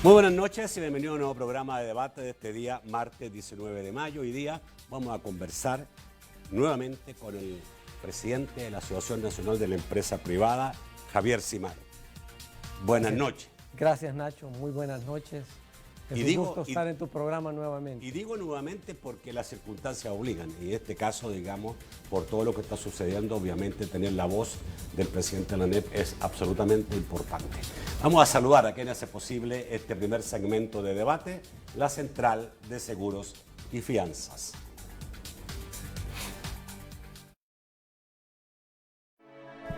Muy buenas noches y bienvenido a un nuevo programa de debate de este día, martes 19 de mayo. Hoy día vamos a conversar nuevamente con el presidente de la Asociación Nacional de la Empresa Privada, Javier Simaro. Buenas noches. Gracias, Nacho. Muy buenas noches. Es un gusto estar en tu programa nuevamente. Y digo nuevamente porque las circunstancias obligan. Y en este caso, digamos, por todo lo que está sucediendo, obviamente tener la voz del presidente de la ANEP es absolutamente importante. Vamos a saludar a quien hace posible este primer segmento de debate, la Central de Seguros y Fianzas.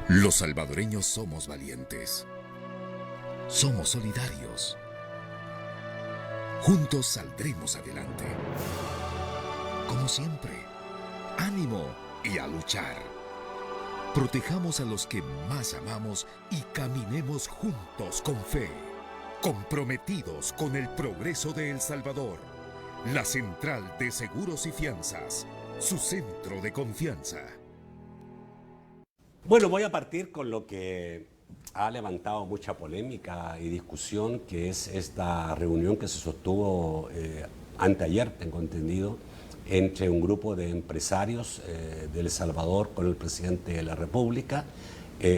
Los salvadoreños somos valientes. Somos solidarios. Juntos saldremos adelante. Como siempre, ánimo y a luchar. Protejamos a los que más amamos y caminemos juntos con fe, comprometidos con el progreso de El Salvador. La Central de Seguros y Fianzas, su centro de confianza. Bueno, voy a partir con lo que ha levantado mucha polémica y discusión, que es esta reunión que se sostuvo anteayer, tengo entendido, entre un grupo de empresarios de El Salvador con el presidente de la República,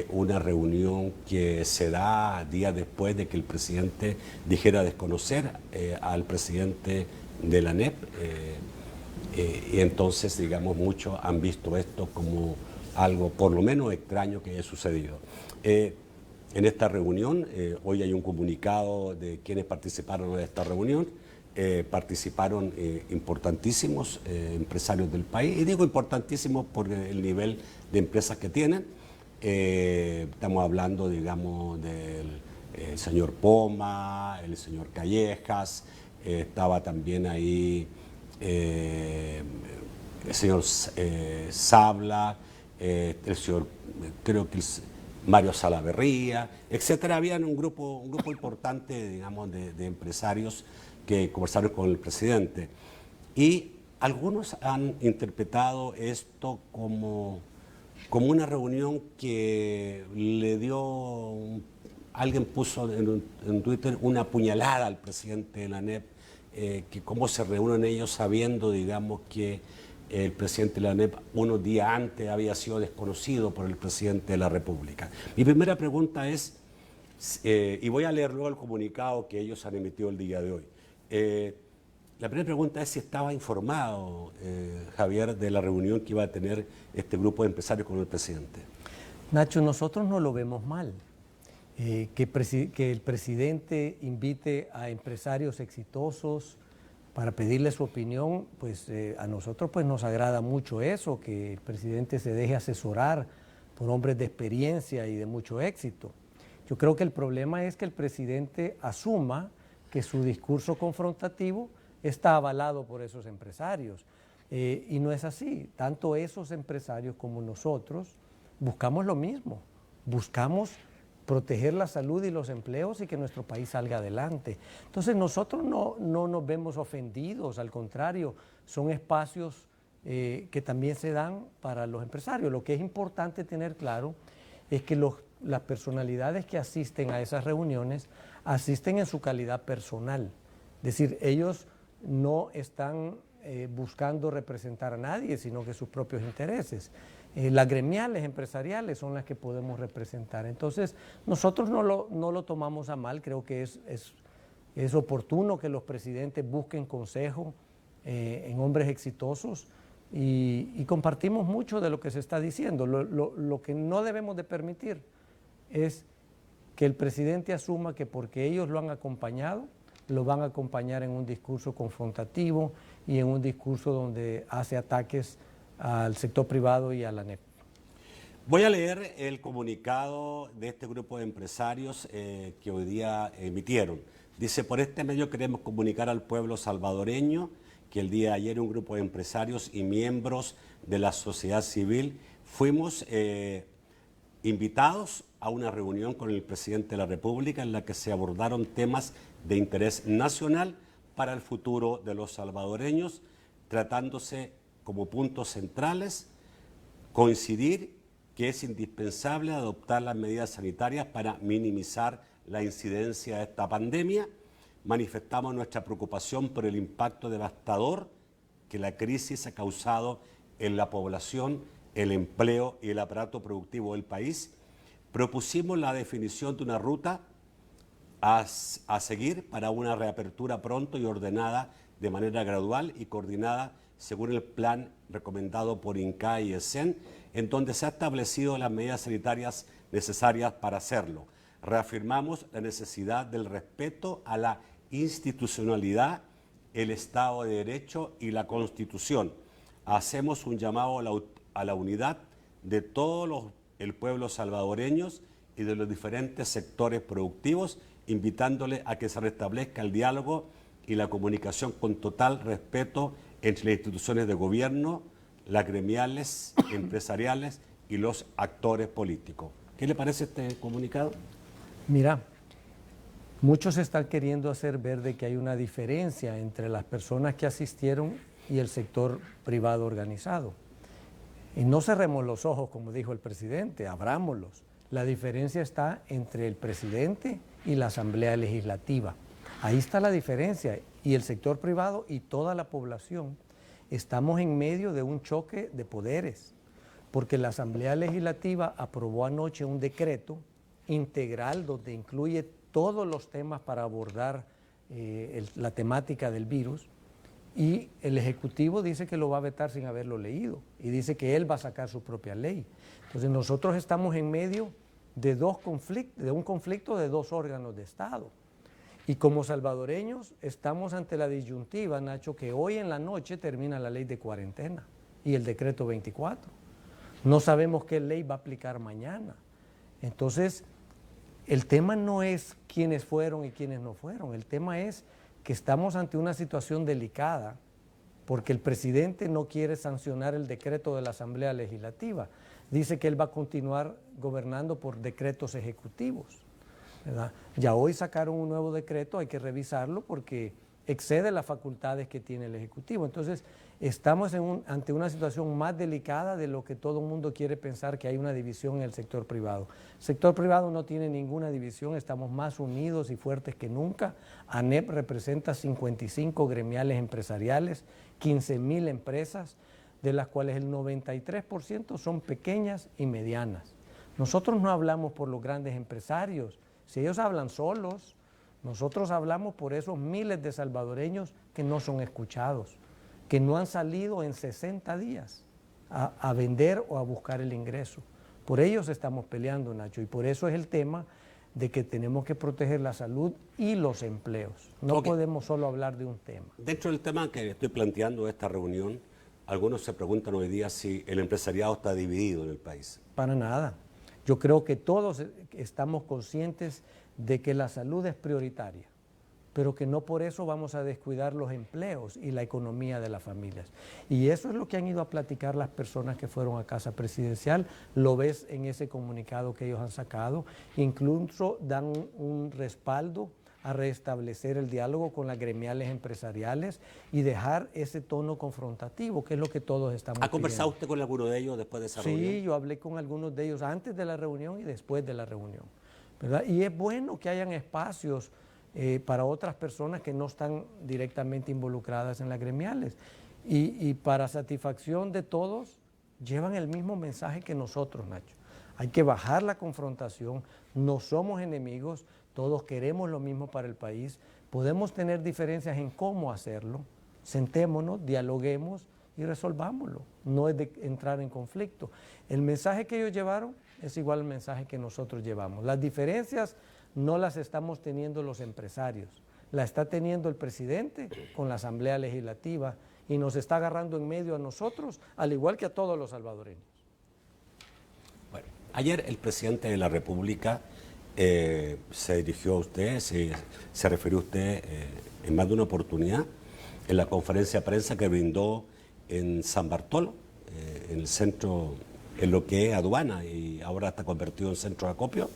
una reunión que se da días después de que el presidente dijera desconocer al presidente de la ANEP, y entonces, digamos, muchos han visto esto como algo por lo menos extraño que haya sucedido. En esta reunión, hoy hay un comunicado de quienes participaron en esta reunión. Participaron importantísimos empresarios del país, y digo importantísimos por el nivel de empresas que tienen. Estamos hablando, digamos, del señor Poma, el señor Callejas, estaba también ahí el señor Sabla, el señor, creo que Mario Salaverría, etcétera. Habían un grupo importante, digamos, de empresarios que conversaron con el presidente. Y algunos han interpretado esto como una reunión que le dio, alguien puso en Twitter una puñalada al presidente de la ANEP, que cómo se reúnen ellos sabiendo, digamos, que el presidente de la ANEP unos días antes había sido desconocido por el presidente de la República. Mi primera pregunta es, y voy a leer luego el comunicado que ellos han emitido el día de hoy. La primera pregunta es si estaba informado, Javier, de la reunión que iba a tener este grupo de empresarios con el presidente. Nacho, nosotros no lo vemos mal. Que el presidente invite a empresarios exitosos para pedirle su opinión, pues a nosotros pues nos agrada mucho eso, que el presidente se deje asesorar por hombres de experiencia y de mucho éxito. Yo creo que el problema es que el presidente asuma que su discurso confrontativo está avalado por esos empresarios. Y no es así. Tanto esos empresarios como nosotros buscamos lo mismo. Buscamos proteger la salud y los empleos y que nuestro país salga adelante. Entonces nosotros no nos vemos ofendidos, al contrario, son espacios que también se dan para los empresarios. Lo que es importante tener claro es que las personalidades que asisten a esas reuniones asisten en su calidad personal. Es decir, ellos no están buscando representar a nadie, sino que sus propios intereses. Las gremiales, empresariales son las que podemos representar. Entonces, nosotros no lo tomamos a mal, creo que es oportuno que los presidentes busquen consejo en hombres exitosos y compartimos mucho de lo que se está diciendo. Lo que no debemos de permitir es que el presidente asuma que porque ellos lo han acompañado, lo van a acompañar en un discurso confrontativo y en un discurso donde hace ataques al sector privado y a la ANEP. Voy a leer el comunicado de este grupo de empresarios que hoy día emitieron. Dice: por este medio queremos comunicar al pueblo salvadoreño que el día de ayer un grupo de empresarios y miembros de la sociedad civil fuimos invitados a una reunión con el presidente de la República en la que se abordaron temas de interés nacional para el futuro de los salvadoreños, tratándose como puntos centrales coincidir que es indispensable adoptar las medidas sanitarias para minimizar la incidencia de esta pandemia, manifestamos nuestra preocupación por el impacto devastador que la crisis ha causado en la población, el empleo y el aparato productivo del país. Propusimos la definición de una ruta a seguir para una reapertura pronto y ordenada de manera gradual y coordinada según el plan recomendado por INCAE y ESEN, en donde se han establecido las medidas sanitarias necesarias para hacerlo. Reafirmamos la necesidad del respeto a la institucionalidad, el Estado de Derecho y la Constitución. Hacemos un llamado a la unidad de todo el pueblo salvadoreños y de los diferentes sectores productivos, invitándole a que se restablezca el diálogo y la comunicación con total respeto entre las instituciones de gobierno, las gremiales, empresariales y los actores políticos. ¿Qué le parece este comunicado? Mira, muchos están queriendo hacer ver de que hay una diferencia entre las personas que asistieron y el sector privado organizado. Y no cerremos los ojos, como dijo el presidente, abrámoslos. La diferencia está entre el presidente y la Asamblea Legislativa. Ahí está la diferencia. Y el sector privado y toda la población estamos en medio de un choque de poderes, porque la Asamblea Legislativa aprobó anoche un decreto integral donde incluye todos los temas para abordar la temática del virus, y el Ejecutivo dice que lo va a vetar sin haberlo leído y dice que él va a sacar su propia ley. Entonces nosotros estamos en medio de un conflicto de dos órganos de Estado. Y como salvadoreños estamos ante la disyuntiva, Nacho, que hoy en la noche termina la ley de cuarentena y el decreto 24. No sabemos qué ley va a aplicar mañana. Entonces, el tema no es quiénes fueron y quiénes no fueron. El tema es que estamos ante una situación delicada porque el presidente no quiere sancionar el decreto de la Asamblea Legislativa. Dice que él va a continuar gobernando por decretos ejecutivos, ¿verdad? Ya hoy sacaron un nuevo decreto, hay que revisarlo porque excede las facultades que tiene el Ejecutivo. Entonces, estamos ante una situación más delicada de lo que todo el mundo quiere pensar, que hay una división en el sector privado. El sector privado no tiene ninguna división, estamos más unidos y fuertes que nunca. ANEP representa 55 gremiales empresariales, 15,000 empresas, de las cuales el 93% son pequeñas y medianas. Nosotros no hablamos por los grandes empresarios, si ellos hablan solos, nosotros hablamos por esos miles de salvadoreños que no son escuchados, que no han salido en 60 días a vender o a buscar el ingreso. Por ellos estamos peleando, Nacho, y por eso es el tema de que tenemos que proteger la salud y los empleos. No podemos solo hablar de un tema. Dentro del tema que estoy planteando esta reunión, algunos se preguntan hoy día si el empresariado está dividido en el país. Para nada. Yo creo que todos estamos conscientes de que la salud es prioritaria, pero que no por eso vamos a descuidar los empleos y la economía de las familias. Y eso es lo que han ido a platicar las personas que fueron a Casa Presidencial, lo ves en ese comunicado que ellos han sacado, incluso dan un respaldo a restablecer el diálogo con las gremiales empresariales y dejar ese tono confrontativo, que es lo que todos estamos pidiendo. ¿Ha conversado usted con alguno de ellos después de esa reunión? Sí, yo hablé con algunos de ellos antes de la reunión y después de la reunión, ¿verdad? Y es bueno que hayan espacios para otras personas que no están directamente involucradas en las gremiales. Y para satisfacción de todos, llevan el mismo mensaje que nosotros, Nacho. Hay que bajar la confrontación, no somos enemigos, todos queremos lo mismo para el país, podemos tener diferencias en cómo hacerlo, sentémonos, dialoguemos y resolvámoslo, no es de entrar en conflicto. El mensaje que ellos llevaron es igual al mensaje que nosotros llevamos. Las diferencias no las estamos teniendo los empresarios, la está teniendo el presidente con la Asamblea Legislativa y nos está agarrando en medio a nosotros, al igual que a todos los salvadoreños. Bueno, ayer el presidente de la República se dirigió a usted, se refirió a usted en más de una oportunidad en la conferencia de prensa que brindó en San Bartolo, en el centro, en lo que es aduana y ahora está convertido en centro de acopio.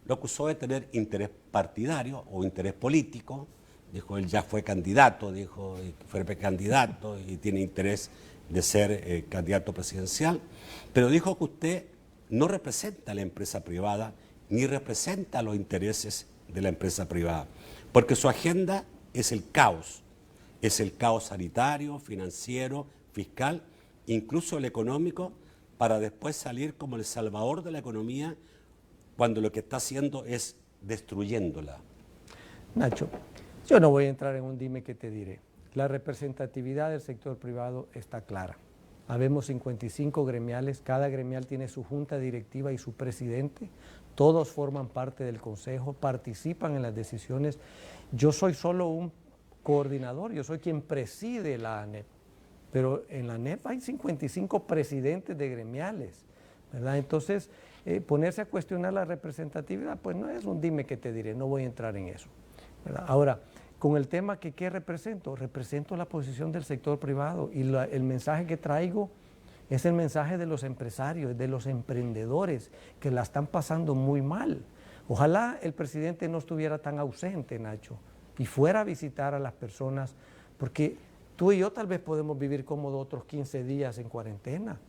Lo acusó de tener interés partidario o interés político. Dijo, él ya fue candidato, dijo, fue precandidato y tiene interés de ser candidato presidencial. Pero dijo que usted no representa a la empresa privada ni representa los intereses de la empresa privada, porque su agenda es el caos sanitario, financiero, fiscal, incluso el económico, para después salir como el salvador de la economía cuando lo que está haciendo es destruyéndola. Nacho, yo no voy a entrar en un dime que te diré. La representatividad del sector privado está clara. Habemos 55 gremiales, cada gremial tiene su junta directiva y su presidente, todos forman parte del consejo, participan en las decisiones. Yo soy solo un coordinador, yo soy quien preside la ANEP, pero en la ANEP hay 55 presidentes de gremiales, ¿verdad? Entonces, ponerse a cuestionar la representatividad, pues no es un dime que te diré, no voy a entrar en eso, ¿verdad? Ahora, con el tema que ¿qué represento? Represento la posición del sector privado y el mensaje que traigo es el mensaje de los empresarios, de los emprendedores que la están pasando muy mal. Ojalá el presidente no estuviera tan ausente, Nacho, y fuera a visitar a las personas, porque tú y yo tal vez podemos vivir cómodo otros 15 días en cuarentena,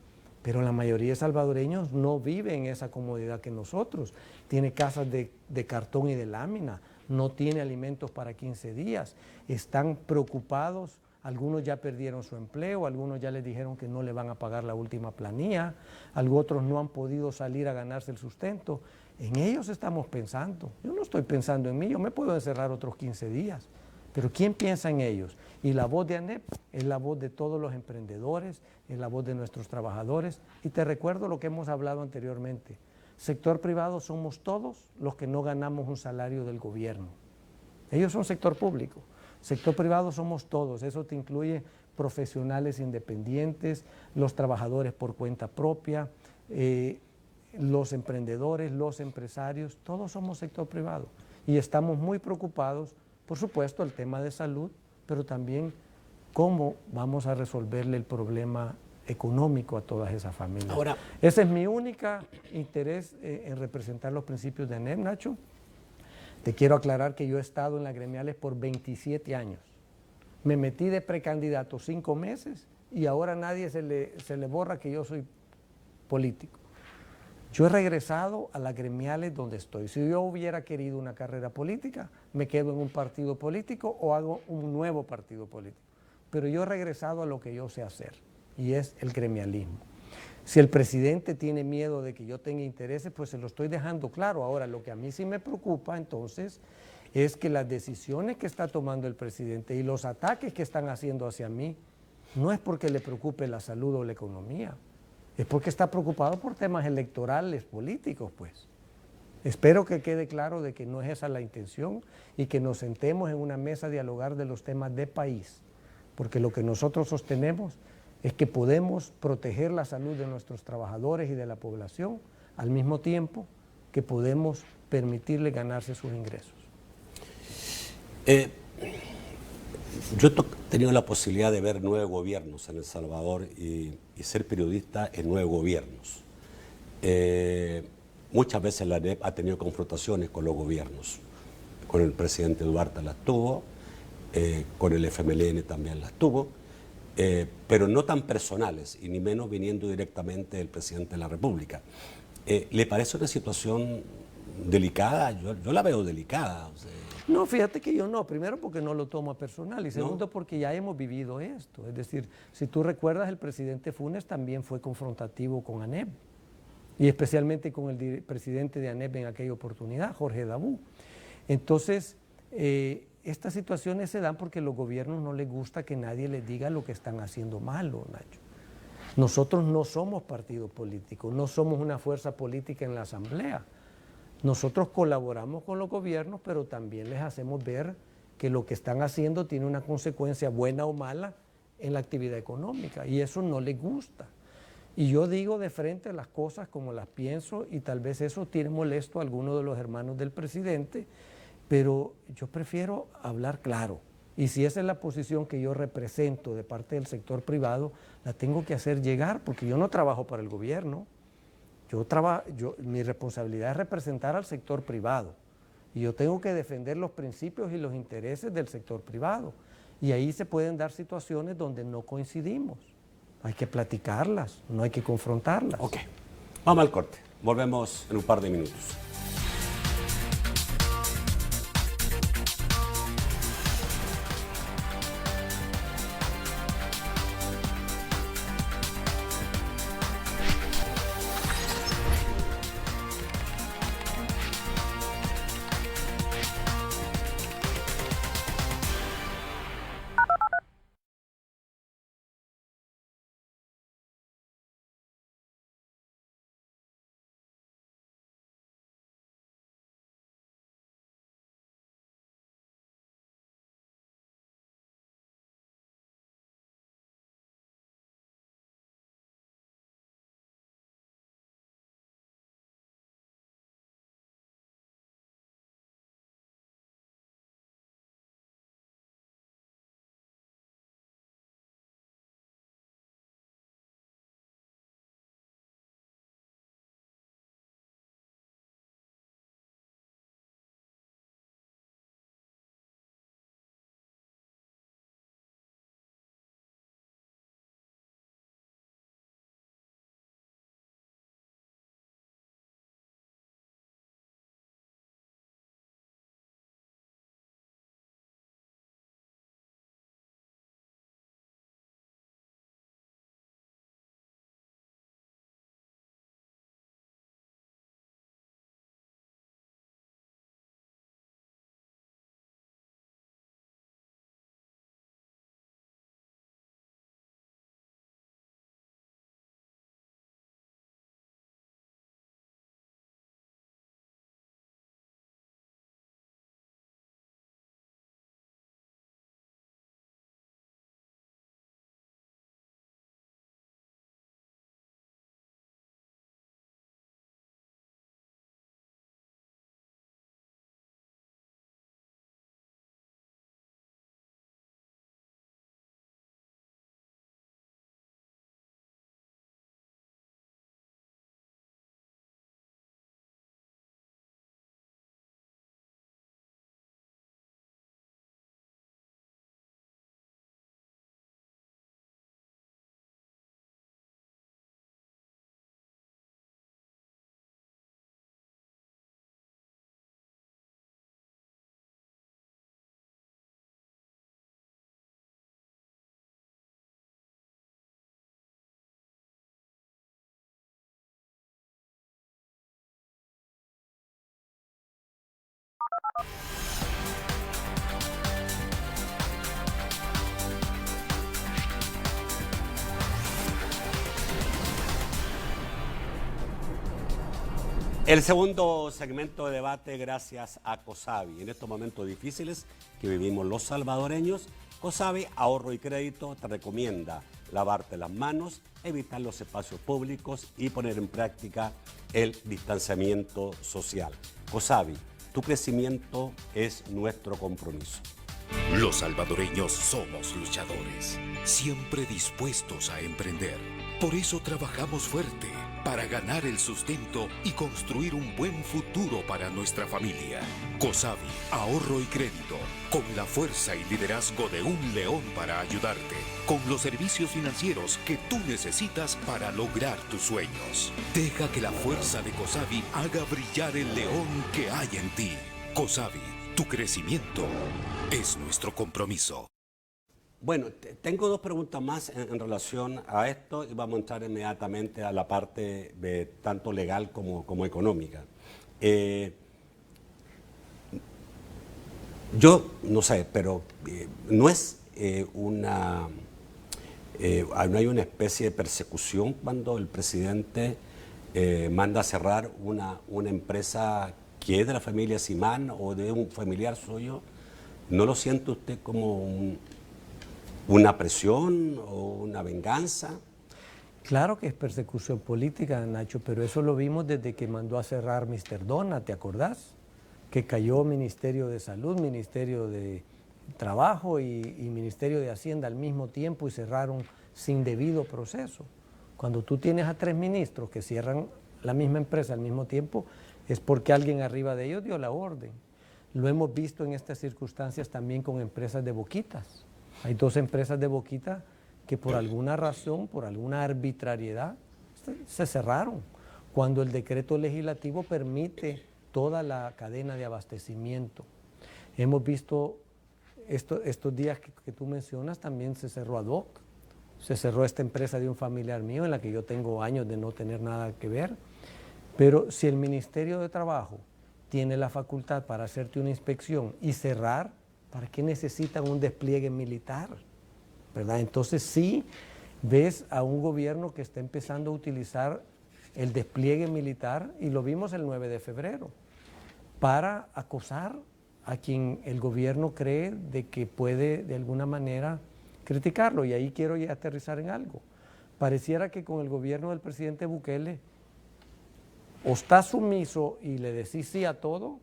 pero la mayoría de salvadoreños no viven esa comodidad que nosotros. Tiene casas de cartón y de lámina, no tiene alimentos para 15 días, están preocupados, algunos ya perdieron su empleo, algunos ya les dijeron que no le van a pagar la última planilla, otros no han podido salir a ganarse el sustento. En ellos estamos pensando. Yo no estoy pensando en mí, yo me puedo encerrar otros 15 días, pero ¿quién piensa en ellos? Y la voz de ANEP es la voz de todos los emprendedores, es la voz de nuestros trabajadores. Y te recuerdo lo que hemos hablado anteriormente. Sector privado somos todos los que no ganamos un salario del gobierno. Ellos son sector público. Sector privado somos todos, eso te incluye profesionales independientes, los trabajadores por cuenta propia, los emprendedores, los empresarios, todos somos sector privado. Y estamos muy preocupados, por supuesto, el tema de salud, pero también cómo vamos a resolverle el problema económico a todas esas familias. Ahora, ese es mi único interés en representar los principios de ANEP, Nacho. Te quiero aclarar que yo he estado en las gremiales por 27 años. Me metí de precandidato 5 meses y ahora a nadie se le borra que yo soy político. Yo he regresado a las gremiales donde estoy. Si yo hubiera querido una carrera política, me quedo en un partido político o hago un nuevo partido político. Pero yo he regresado a lo que yo sé hacer, y es el gremialismo. Si el presidente tiene miedo de que yo tenga intereses, pues se lo estoy dejando claro. Ahora, lo que a mí sí me preocupa, entonces, es que las decisiones que está tomando el presidente y los ataques que están haciendo hacia mí, no es porque le preocupe la salud o la economía, es porque está preocupado por temas electorales, políticos, pues. Espero que quede claro de que no es esa la intención y que nos sentemos en una mesa a dialogar de los temas de país, porque lo que nosotros sostenemos es que podemos proteger la salud de nuestros trabajadores y de la población al mismo tiempo que podemos permitirle ganarse sus ingresos. Yo he tenido la posibilidad de ver 9 gobiernos en El Salvador y ser periodista en 9 gobiernos. Muchas veces la ANEP ha tenido confrontaciones con los gobiernos. Con el presidente Duarte las tuvo, con el FMLN también las tuvo, pero no tan personales y ni menos viniendo directamente del presidente de la República. ¿Le parece una situación delicada? Yo la veo delicada. O sea, no, fíjate que yo no. Primero porque no lo tomo a personal y segundo porque ya hemos vivido esto. Es decir, si tú recuerdas, el presidente Funes también fue confrontativo con ANEP y especialmente con el presidente de ANEP en aquella oportunidad, Jorge Dabú. Entonces, estas situaciones se dan porque a los gobiernos no les gusta que nadie les diga lo que están haciendo mal, Nacho. Nosotros no somos partido político, no somos una fuerza política en la asamblea. Nosotros colaboramos con los gobiernos, pero también les hacemos ver que lo que están haciendo tiene una consecuencia buena o mala en la actividad económica y eso no les gusta. Y yo digo de frente las cosas como las pienso y tal vez eso tiene molesto a algunos de los hermanos del presidente, pero yo prefiero hablar claro. Y si esa es la posición que yo represento de parte del sector privado, la tengo que hacer llegar porque yo no trabajo para el gobierno. Mi responsabilidad es representar al sector privado y yo tengo que defender los principios y los intereses del sector privado y ahí se pueden dar situaciones donde no coincidimos. Hay que platicarlas, no hay que confrontarlas. Ok, vamos al corte, volvemos en un par de minutos. El segundo segmento de debate, gracias a COSAVI. En estos momentos difíciles que vivimos los salvadoreños, COSAVI, Ahorro y Crédito, te recomienda lavarte las manos, evitar los espacios públicos y poner en práctica el distanciamiento social. COSAVI, tu crecimiento es nuestro compromiso. Los salvadoreños somos luchadores, siempre dispuestos a emprender. Por eso trabajamos fuerte, para ganar el sustento y construir un buen futuro para nuestra familia. COSAVI, Ahorro y Crédito, con la fuerza y liderazgo de un león para ayudarte, con los servicios financieros que tú necesitas para lograr tus sueños. Deja que la fuerza de COSAVI haga brillar el león que hay en ti. COSAVI, tu crecimiento es nuestro compromiso. Bueno, tengo dos preguntas más en relación a esto y vamos a entrar inmediatamente a la parte de tanto legal como económica. Yo no sé, pero no es no hay una especie de persecución cuando el presidente manda a cerrar una empresa que es de la familia Simán o de un familiar suyo. ¿No lo siente usted como una presión o una venganza? Claro que es persecución política, Nacho, pero eso lo vimos desde que mandó a cerrar Mr. Dona, ¿te acordás? Que cayó Ministerio de Salud, Ministerio de Trabajo y Ministerio de Hacienda al mismo tiempo y cerraron sin debido proceso. Cuando tú tienes a 3 ministros que cierran la misma empresa al mismo tiempo, es porque alguien arriba de ellos dio la orden. Lo hemos visto en estas circunstancias también con empresas de boquitas. Hay 2 empresas de boquita que por alguna razón, por alguna arbitrariedad, se cerraron, cuando el decreto legislativo permite toda la cadena de abastecimiento. Hemos visto estos días que tú mencionas, también se cerró ADOC, se cerró esta empresa de un familiar mío en la que yo tengo años de no tener nada que ver, pero si el Ministerio de Trabajo tiene la facultad para hacerte una inspección y cerrar, ¿para qué necesitan un despliegue militar? ¿Verdad? Entonces sí ves a un gobierno que está empezando a utilizar el despliegue militar, y lo vimos el 9 de febrero, para acosar a quien el gobierno cree de que puede de alguna manera criticarlo. Y ahí quiero ya aterrizar en algo. Pareciera que con el gobierno del presidente Bukele o estás sumiso y le decís sí a todo,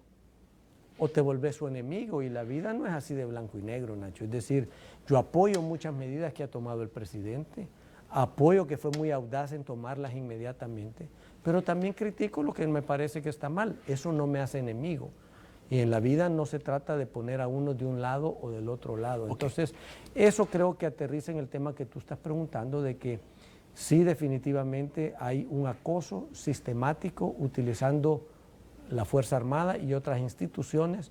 o te volvés su enemigo, y la vida no es así de blanco y negro, Nacho. Es decir, yo apoyo muchas medidas que ha tomado el presidente, apoyo que fue muy audaz en tomarlas inmediatamente, pero también critico lo que me parece que está mal. Eso no me hace enemigo. Y en la vida no se trata de poner a uno de un lado o del otro lado. Okay. Entonces, eso creo que aterriza en el tema que tú estás preguntando, de que sí, definitivamente hay un acoso sistemático utilizando la Fuerza Armada y otras instituciones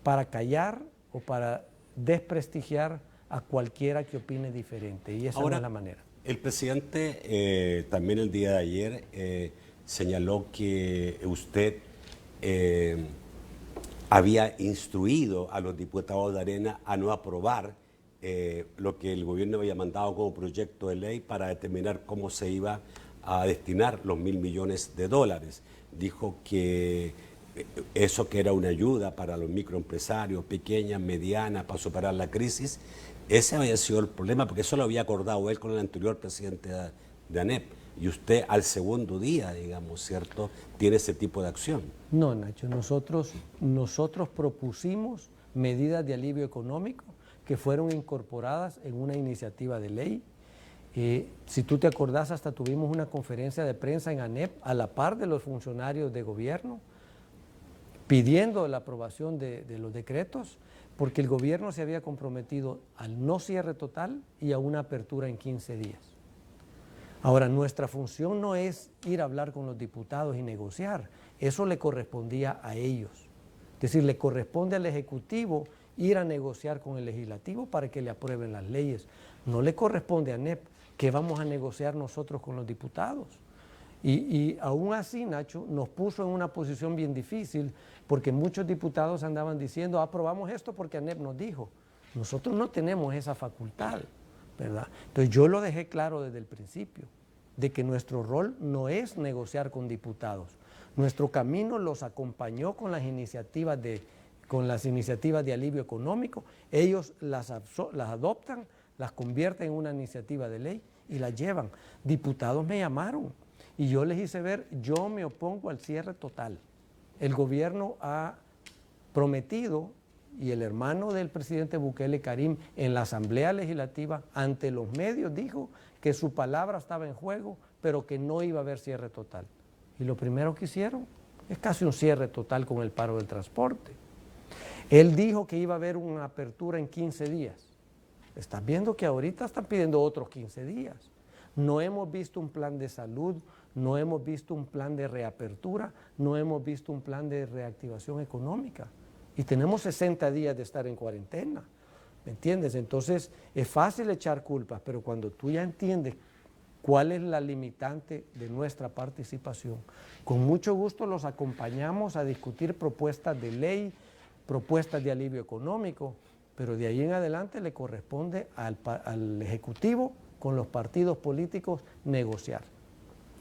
para callar o para desprestigiar a cualquiera que opine diferente, y esa no es la manera. El presidente también el día de ayer señaló que usted había instruido a los diputados de Arena a no aprobar lo que el gobierno había mandado como proyecto de ley para determinar cómo se iba a destinar los $1.000 millones. Dijo que eso, que era una ayuda para los microempresarios, pequeñas, medianas, para superar la crisis, ese había sido el problema, porque eso lo había acordado él con el anterior presidente de ANEP. Y usted al segundo día, digamos, ¿cierto?, tiene ese tipo de acción. No, Nacho, nosotros propusimos medidas de alivio económico que fueron incorporadas en una iniciativa de ley. Si tú te acordás, hasta tuvimos una conferencia de prensa en ANEP a la par de los funcionarios de gobierno, pidiendo la aprobación de los decretos, porque el gobierno se había comprometido al no cierre total y a una apertura en 15 días. Ahora, nuestra función no es ir a hablar con los diputados y negociar, eso le correspondía a ellos. Es decir, le corresponde al Ejecutivo ir a negociar con el Legislativo para que le aprueben las leyes. No le corresponde a ANEP. ¿Qué vamos a negociar nosotros con los diputados? Y aún así, Nacho, nos puso en una posición bien difícil porque muchos diputados andaban diciendo, aprobamos esto porque ANEP nos dijo. Nosotros no tenemos esa facultad, ¿verdad? Entonces yo lo dejé claro desde el principio, de que nuestro rol no es negociar con diputados. Nuestro camino los acompañó con las iniciativas de alivio económico. Ellos las adoptan, las convierten en una iniciativa de ley y las llevan. Diputados me llamaron y yo les hice ver, yo me opongo al cierre total. El gobierno ha prometido, y el hermano del presidente Bukele, Karim, en la Asamblea Legislativa, ante los medios, dijo que su palabra estaba en juego, pero que no iba a haber cierre total. Y lo primero que hicieron es casi un cierre total con el paro del transporte. Él dijo que iba a haber una apertura en 15 días. Estás viendo que ahorita están pidiendo otros 15 días. No hemos visto un plan de salud, no hemos visto un plan de reapertura, no hemos visto un plan de reactivación económica. Y tenemos 60 días de estar en cuarentena, ¿me entiendes? Entonces es fácil echar culpas, pero cuando tú ya entiendes cuál es la limitante de nuestra participación, con mucho gusto los acompañamos a discutir propuestas de ley, propuestas de alivio económico, pero de ahí en adelante le corresponde al Ejecutivo con los partidos políticos negociar.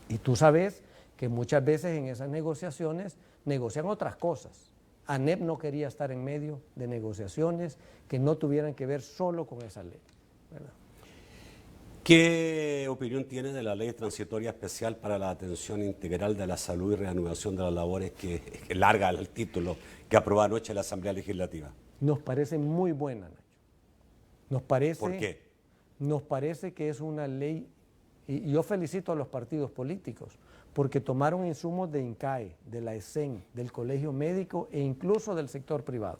Y tú sabes que muchas veces en esas negociaciones negocian otras cosas. ANEP no quería estar en medio de negociaciones que no tuvieran que ver solo con esa ley, ¿verdad? ¿Qué opinión tiene de la ley transitoria especial para la atención integral de la salud y reanudación de las labores, que larga el título, que aprobó anoche la Asamblea Legislativa? Nos parece muy buena, Nacho. Nos parece, ¿Por qué? Nos parece que es una ley, y yo felicito a los partidos políticos, porque tomaron insumos de INCAE, de la ESEN, del Colegio Médico e incluso del sector privado.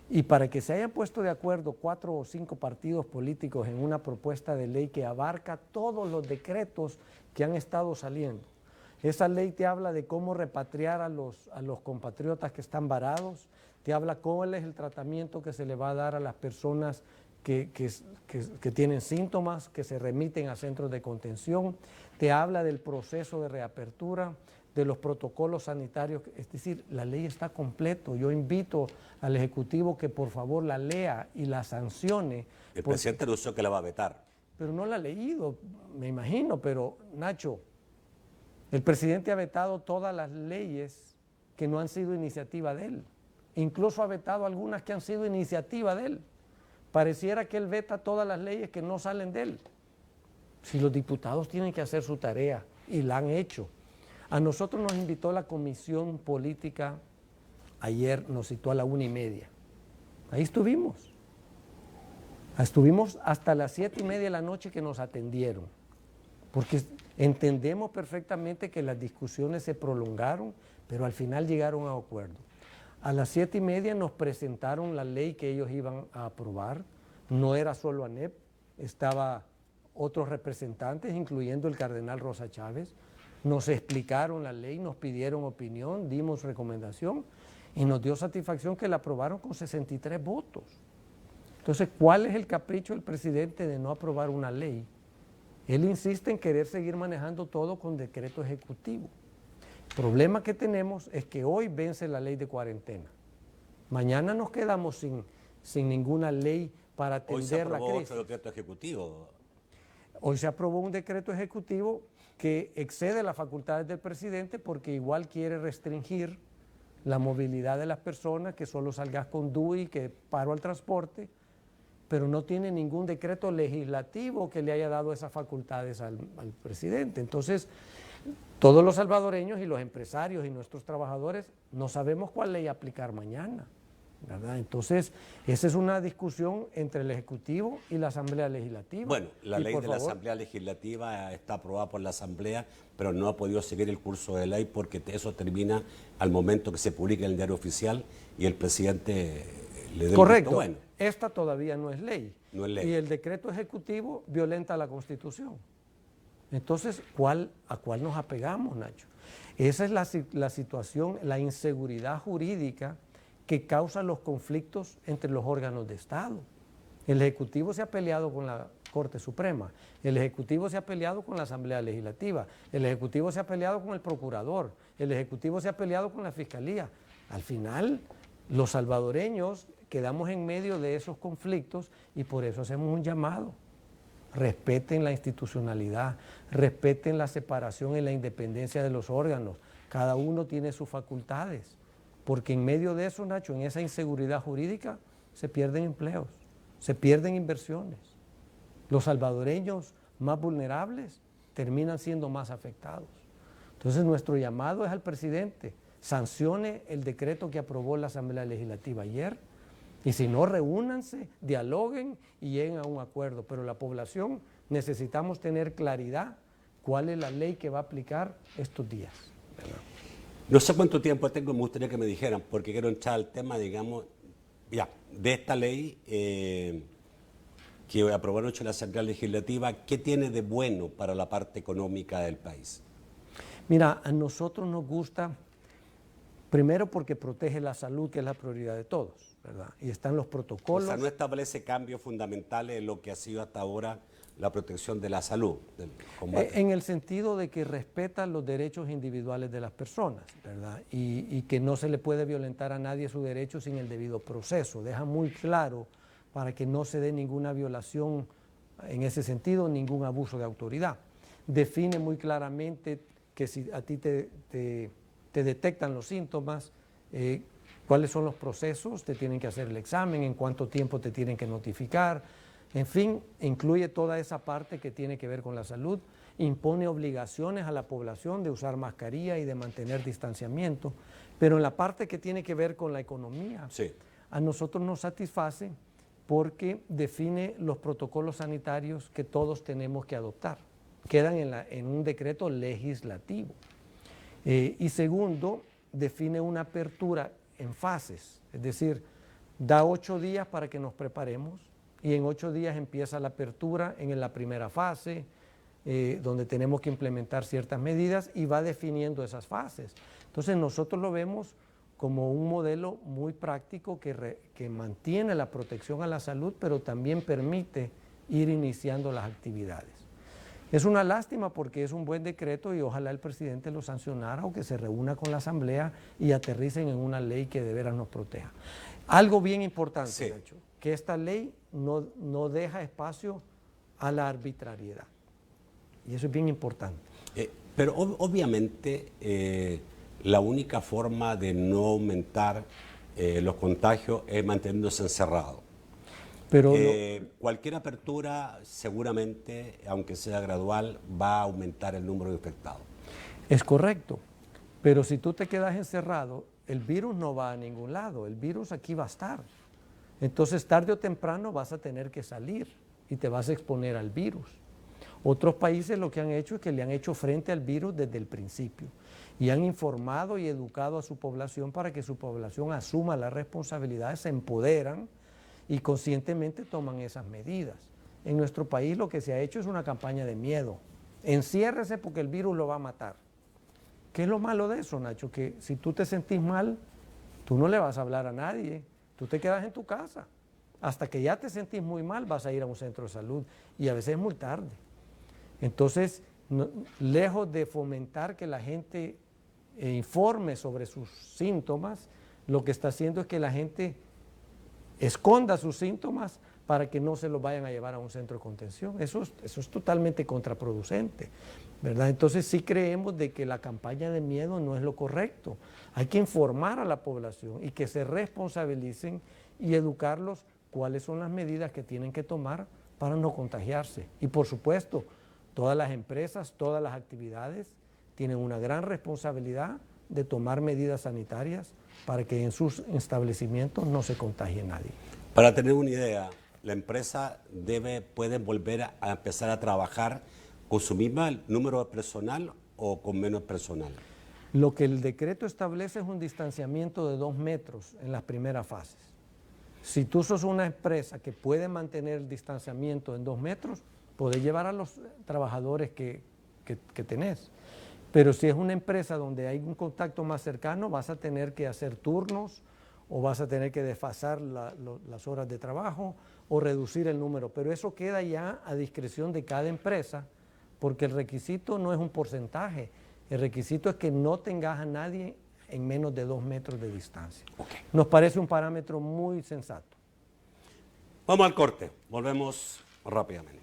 Y para que se hayan puesto de acuerdo 4 o 5 partidos políticos en una propuesta de ley que abarca todos los decretos que han estado saliendo. Esa ley te habla de cómo repatriar a los compatriotas que están varados, te habla cuál es el tratamiento que se le va a dar a las personas que tienen síntomas, que se remiten a centros de contención, te habla del proceso de reapertura, de los protocolos sanitarios, es decir, la ley está completo. Yo invito al Ejecutivo que por favor la lea y la sancione. El presidente anunció que la va a vetar. Pero no la ha leído, me imagino, pero Nacho, el presidente ha vetado todas las leyes que no han sido iniciativa de él. Incluso ha vetado algunas que han sido iniciativa de él. Pareciera que él veta todas las leyes que no salen de él. Si los diputados tienen que hacer su tarea, y la han hecho. A nosotros nos invitó la Comisión Política, ayer nos citó a la 1:30. Ahí estuvimos. Estuvimos hasta las 7:30 de la noche que nos atendieron, porque entendemos perfectamente que las discusiones se prolongaron, pero al final llegaron a acuerdo. A las 7:30 nos presentaron la ley que ellos iban a aprobar. No era solo ANEP, estaba otros representantes, incluyendo el cardenal Rosa Chávez. Nos explicaron la ley, nos pidieron opinión, dimos recomendación y nos dio satisfacción que la aprobaron con 63 votos. Entonces, ¿cuál es el capricho del presidente de no aprobar una ley? Él insiste en querer seguir manejando todo con decreto ejecutivo. El problema que tenemos es que hoy vence la ley de cuarentena. Mañana nos quedamos sin ninguna ley para atender la crisis. Hoy se aprobó otro decreto ejecutivo. Hoy se aprobó un decreto ejecutivo que excede las facultades del presidente porque igual quiere restringir la movilidad de las personas, que solo salgas con DUI, que paro al transporte, pero no tiene ningún decreto legislativo que le haya dado esas facultades al presidente. Entonces, todos los salvadoreños y los empresarios y nuestros trabajadores no sabemos cuál ley aplicar mañana, ¿verdad? Entonces, esa es una discusión entre el Ejecutivo y la Asamblea Legislativa. Bueno, la ley de la Asamblea Legislativa está aprobada por la Asamblea, pero no ha podido seguir el curso de ley porque eso termina al momento que se publique en el diario oficial y el presidente le dé el visto bueno. Esta todavía no es ley. No es ley. Y el decreto ejecutivo violenta la Constitución. Entonces, ¿a cuál nos apegamos, Nacho? Esa es la situación, la inseguridad jurídica que causa los conflictos entre los órganos de Estado. El Ejecutivo se ha peleado con la Corte Suprema, el Ejecutivo se ha peleado con la Asamblea Legislativa, el Ejecutivo se ha peleado con el Procurador, el Ejecutivo se ha peleado con la Fiscalía. Al final, los salvadoreños quedamos en medio de esos conflictos y por eso hacemos un llamado. Respeten la institucionalidad, respeten la separación y la independencia de los órganos. Cada uno tiene sus facultades, porque en medio de eso, Nacho, en esa inseguridad jurídica, se pierden empleos, se pierden inversiones. Los salvadoreños más vulnerables terminan siendo más afectados. Entonces, nuestro llamado es al presidente: sancione el decreto que aprobó la Asamblea Legislativa ayer, y si no, reúnanse, dialoguen y lleguen a un acuerdo. Pero la población necesitamos tener claridad cuál es la ley que va a aplicar estos días, ¿verdad? No sé cuánto tiempo tengo, me gustaría que me dijeran, porque quiero entrar al tema, digamos, ya, de esta ley que aprobó anoche la Asamblea Legislativa. ¿Qué tiene de bueno para la parte económica del país? Mira, a nosotros nos gusta, primero porque protege la salud, que es la prioridad de todos, ¿verdad? Y están los protocolos. O sea, no establece cambios fundamentales en lo que ha sido hasta ahora la protección de la salud, del combate. En el sentido de que respeta los derechos individuales de las personas, ¿verdad? Y que no se le puede violentar a nadie su derecho sin el debido proceso. Deja muy claro para que no se dé ninguna violación en ese sentido, ningún abuso de autoridad. Define muy claramente que si a ti te detectan los síntomas, cuáles son los procesos, te tienen que hacer el examen, en cuánto tiempo te tienen que notificar. En fin, incluye toda esa parte que tiene que ver con la salud, impone obligaciones a la población de usar mascarilla y de mantener distanciamiento, pero en la parte que tiene que ver con la economía, sí, a nosotros nos satisface porque define los protocolos sanitarios que todos tenemos que adoptar. Quedan en un decreto legislativo. Y segundo, define una apertura en fases, es decir, da 8 días para que nos preparemos y en 8 días empieza la apertura en la primera fase, donde tenemos que implementar ciertas medidas y va definiendo esas fases. Entonces nosotros lo vemos como un modelo muy práctico que mantiene la protección a la salud, pero también permite ir iniciando las actividades. Es una lástima porque es un buen decreto y ojalá el presidente lo sancionara o que se reúna con la Asamblea y aterricen en una ley que de veras nos proteja. Algo bien importante, sí, Nacho, que esta ley no deja espacio a la arbitrariedad. Y eso es bien importante. Pero obviamente la única forma de no aumentar los contagios es manteniéndose encerrado. Pero cualquier apertura seguramente, aunque sea gradual, va a aumentar el número de infectados. es correcto, pero si tú te quedas encerrado, el virus no va a ningún lado, el virus aquí va a estar. Entonces, tarde o temprano vas a tener que salir y te vas a exponer al virus. Otros países lo que han hecho es que le han hecho frente al virus desde el principio y han informado y educado a su población para que su población asuma las responsabilidades, se empoderan y conscientemente toman esas medidas. En nuestro país lo que se ha hecho es una campaña de miedo. Enciérrese porque el virus lo va a matar. ¿Qué es lo malo de eso, Nacho? Que si tú te sentís mal, tú no le vas a hablar a nadie, tú te quedas en tu casa. Hasta que ya te sentís muy mal vas a ir a un centro de salud y a veces es muy tarde. Entonces, lejos de fomentar que la gente informe sobre sus síntomas, lo que está haciendo es que la gente esconda sus síntomas para que no se los vayan a llevar a un centro de contención. Eso es totalmente contraproducente, ¿verdad? Entonces sí creemos de que la campaña de miedo no es lo correcto. Hay que informar a la población y que se responsabilicen y educarlos cuáles son las medidas que tienen que tomar para no contagiarse. Y por supuesto, todas las empresas, todas las actividades tienen una gran responsabilidad de tomar medidas sanitarias para que en sus establecimientos no se contagie nadie. Para tener una idea, la empresa puede volver a empezar a trabajar con su misma número de personal o con menos personal. Lo que el decreto establece es un distanciamiento de 2 metros en las primeras fases. Si tú sos una empresa que puede mantener el distanciamiento en 2 metros, podés llevar a los trabajadores que tenés. Pero si es una empresa donde hay un contacto más cercano, vas a tener que hacer turnos o vas a tener que desfasar las horas de trabajo o reducir el número, pero eso queda ya a discreción de cada empresa, porque el requisito no es un porcentaje, el requisito es que no tengas a nadie en menos de 2 metros de distancia. Okay. Nos parece un parámetro muy sensato. Vamos al corte, volvemos rápidamente.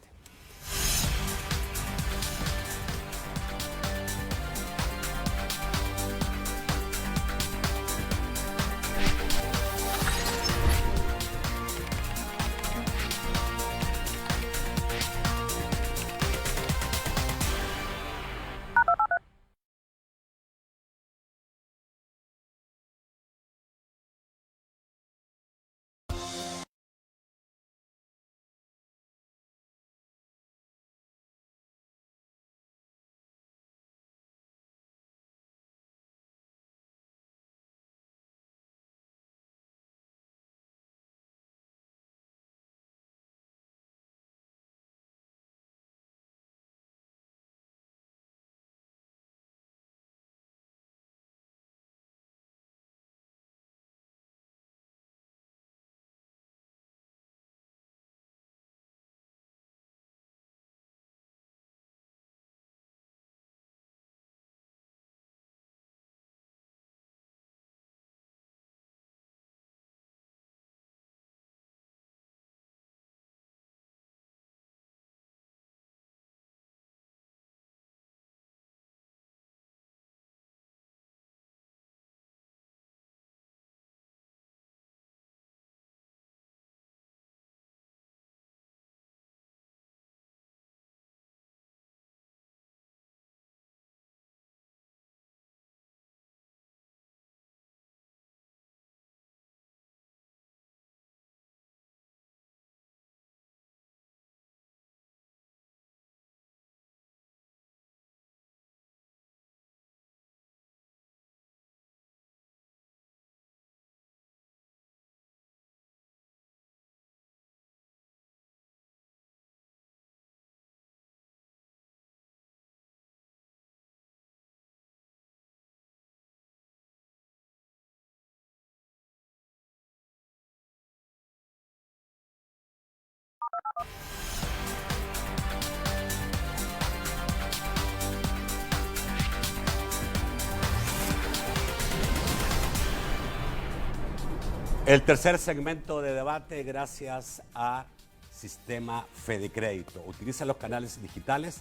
El tercer segmento de debate, gracias a Sistema Fedecrédito. Utiliza los canales digitales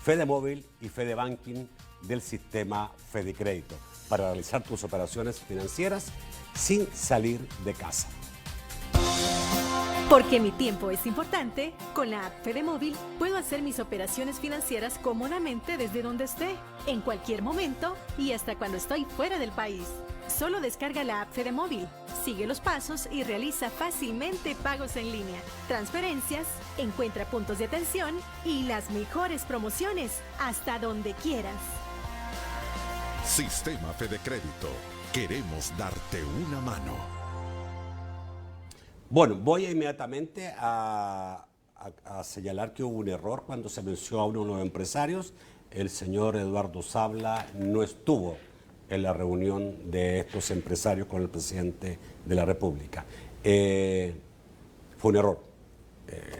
Fedemóvil y Fedebanking del Sistema Fedecrédito para realizar tus operaciones financieras sin salir de casa. Porque mi tiempo es importante, con la app Fedemóvil puedo hacer mis operaciones financieras cómodamente desde donde esté, en cualquier momento y hasta cuando estoy fuera del país. Solo descarga la app Fedemóvil, sigue los pasos y realiza fácilmente pagos en línea, transferencias, encuentra puntos de atención y las mejores promociones hasta donde quieras. Sistema Fedecrédito. Queremos darte una mano. Bueno, voy inmediatamente a señalar que hubo un error cuando se mencionó a uno de los empresarios. El señor Eduardo Sabla no estuvo en la reunión de estos empresarios con el presidente de la República. Fue un error,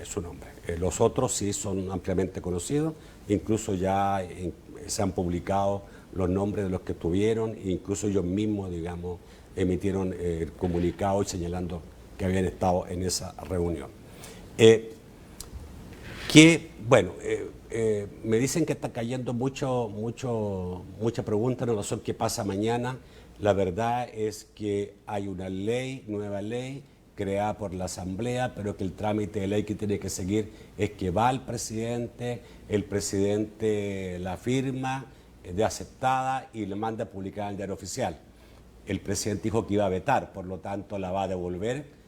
es su nombre. Los otros sí son ampliamente conocidos, incluso ya se han publicado los nombres de los que estuvieron, e incluso ellos mismos, digamos, emitieron el comunicado y señalando que habían estado en esa reunión. Me dicen que está cayendo mucha pregunta en relación a qué pasa mañana. La verdad es que hay una nueva ley creada por la Asamblea, pero que el trámite de ley que tiene que seguir es que va al presidente, el presidente la firma de aceptada y le manda a publicar en el Diario Oficial. El presidente dijo que iba a vetar, por lo tanto la va a devolver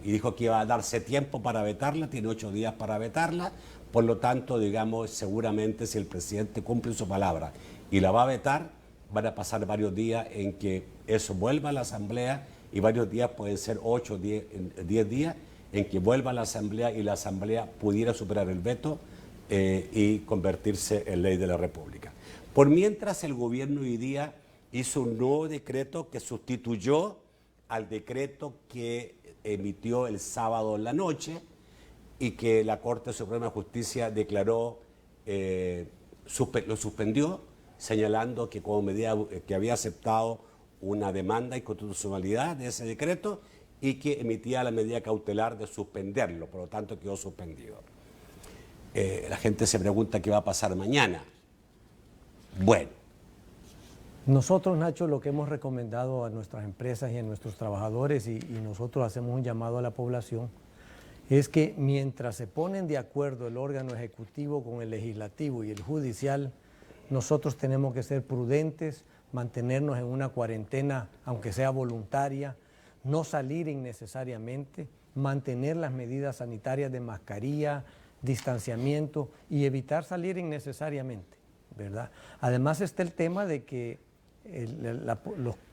y dijo que iba a darse tiempo para vetarla, tiene 8 días para vetarla. Por lo tanto, digamos, seguramente si el presidente cumple su palabra y la va a vetar, van a pasar varios días en que eso vuelva a la Asamblea y varios días pueden ser 8 o 10 días en que vuelva a la Asamblea y la Asamblea pudiera superar el veto y convertirse en ley de la República. Por mientras, el gobierno hoy día hizo un nuevo decreto que sustituyó al decreto que emitió el sábado en la noche y que la Corte Suprema de Justicia declaró, lo suspendió, señalando que como medida que había aceptado una demanda de inconstitucionalidad de ese decreto y que emitía la medida cautelar de suspenderlo, por lo tanto quedó suspendido. La gente se pregunta qué va a pasar mañana. Bueno. Nosotros, Nacho, lo que hemos recomendado a nuestras empresas y a nuestros trabajadores, y nosotros hacemos un llamado a la población, es que mientras se ponen de acuerdo el órgano ejecutivo con el legislativo y el judicial, nosotros tenemos que ser prudentes, mantenernos en una cuarentena, aunque sea voluntaria, no salir innecesariamente, mantener las medidas sanitarias de mascarilla, distanciamiento y evitar salir innecesariamente, ¿verdad? Además está el tema de que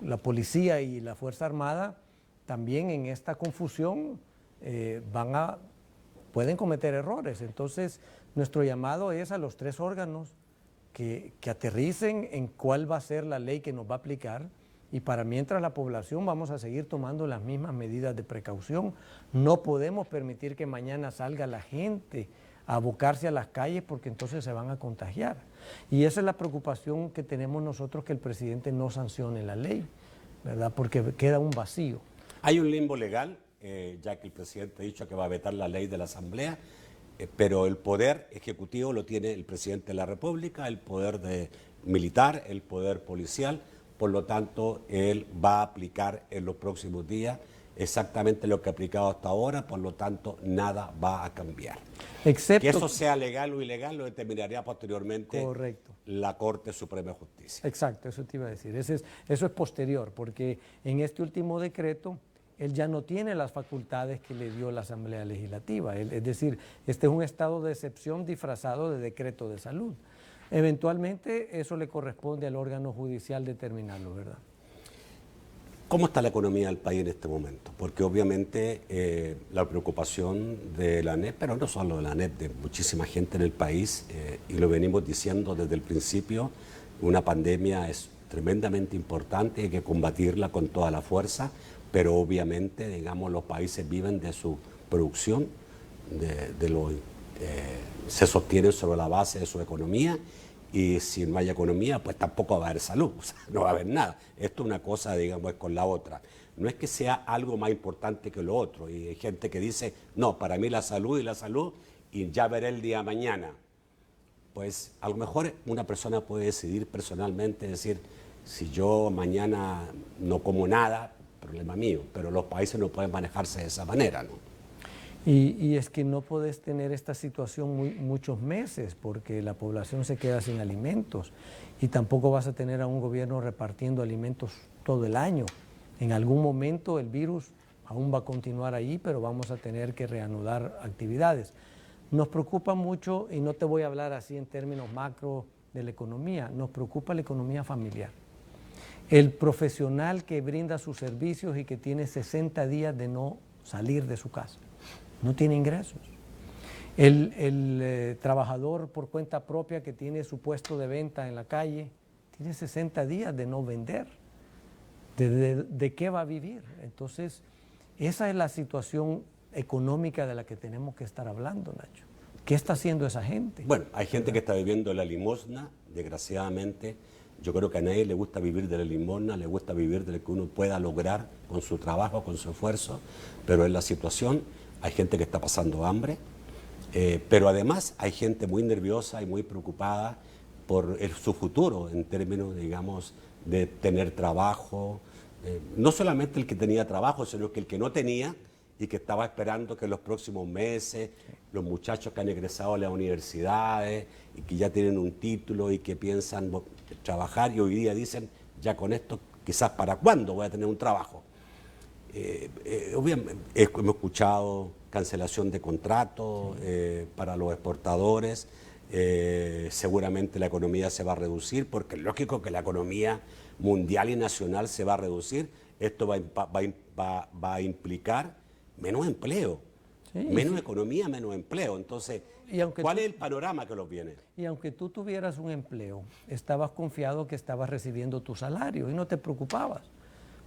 la policía y la Fuerza Armada también en esta confusión pueden cometer errores. Entonces, nuestro llamado es a los tres órganos que aterricen en cuál va a ser la ley que nos va a aplicar, y para mientras la población vamos a seguir tomando las mismas medidas de precaución. No podemos permitir que mañana salga la gente a abocarse a las calles porque entonces se van a contagiar. Y esa es la preocupación que tenemos nosotros, que el presidente no sancione la ley, ¿verdad? Porque queda un vacío. Hay un limbo legal, ya que el presidente ha dicho que va a vetar la ley de la Asamblea, pero el poder ejecutivo lo tiene el presidente de la República, el poder militar, el poder policial, por lo tanto él va a aplicar en los próximos días exactamente lo que ha aplicado hasta ahora, por lo tanto nada va a cambiar. Excepto que eso sea legal o ilegal lo determinaría posteriormente. Correcto. La Corte Suprema de Justicia. Exacto, eso te iba a decir. Eso es posterior, porque en este último decreto él ya no tiene las facultades que le dio la Asamblea Legislativa. Es decir, este es un estado de excepción disfrazado de decreto de salud. Eventualmente eso le corresponde al órgano judicial determinarlo, ¿verdad? ¿Cómo está la economía del país en este momento? Porque obviamente la preocupación de la ANEP, pero no solo de la ANEP, de muchísima gente en el país, y lo venimos diciendo desde el principio, una pandemia es tremendamente importante, hay que combatirla con toda la fuerza, pero obviamente, digamos, los países viven de su producción, se sostienen sobre la base de su economía, y si no hay economía, pues tampoco va a haber salud, o sea, no va a haber nada. Esto es una cosa, digamos, es con la otra. No es que sea algo más importante que lo otro, y hay gente que dice, no, para mí la salud, y ya veré el día de mañana. Pues a lo mejor una persona puede decidir personalmente, decir, si yo mañana no como nada, problema mío, pero los países no pueden manejarse de esa manera, ¿no? Y es que no podés tener esta situación muchos meses porque la población se queda sin alimentos, y tampoco vas a tener a un gobierno repartiendo alimentos todo el año. En algún momento el virus aún va a continuar ahí, pero vamos a tener que reanudar actividades. Nos preocupa mucho, y no te voy a hablar así en términos macro de la economía, nos preocupa la economía familiar. El profesional que brinda sus servicios y que tiene 60 días de no salir de su casa, no tiene ingresos. El trabajador por cuenta propia que tiene su puesto de venta en la calle, tiene 60 días de no vender. ¿De qué va a vivir? Entonces, esa es la situación económica de la que tenemos que estar hablando, Nacho. ¿Qué está haciendo esa gente? Bueno, hay gente que está viviendo de la limosna, desgraciadamente. Yo creo que a nadie le gusta vivir de la limosna, le gusta vivir de lo que uno pueda lograr con su trabajo, con su esfuerzo, pero en la situación hay gente que está pasando hambre, pero además hay gente muy nerviosa y muy preocupada por su futuro en términos, digamos, de tener trabajo, no solamente el que tenía trabajo, sino que el que no tenía y que estaba esperando que en los próximos meses los muchachos que han egresado a las universidades y que ya tienen un título y que piensan trabajar, y hoy día dicen, ya con esto, quizás para cuándo voy a tener un trabajo. Obviamente, hemos escuchado cancelación de contratos para los exportadores, seguramente la economía se va a reducir, porque es lógico que la economía mundial y nacional se va a reducir. Esto va a implicar menos empleo, menos economía, menos empleo. Entonces, ¿cuál es el panorama que los viene? Y aunque tú tuvieras un empleo, estabas confiado que estabas recibiendo tu salario y no te preocupabas.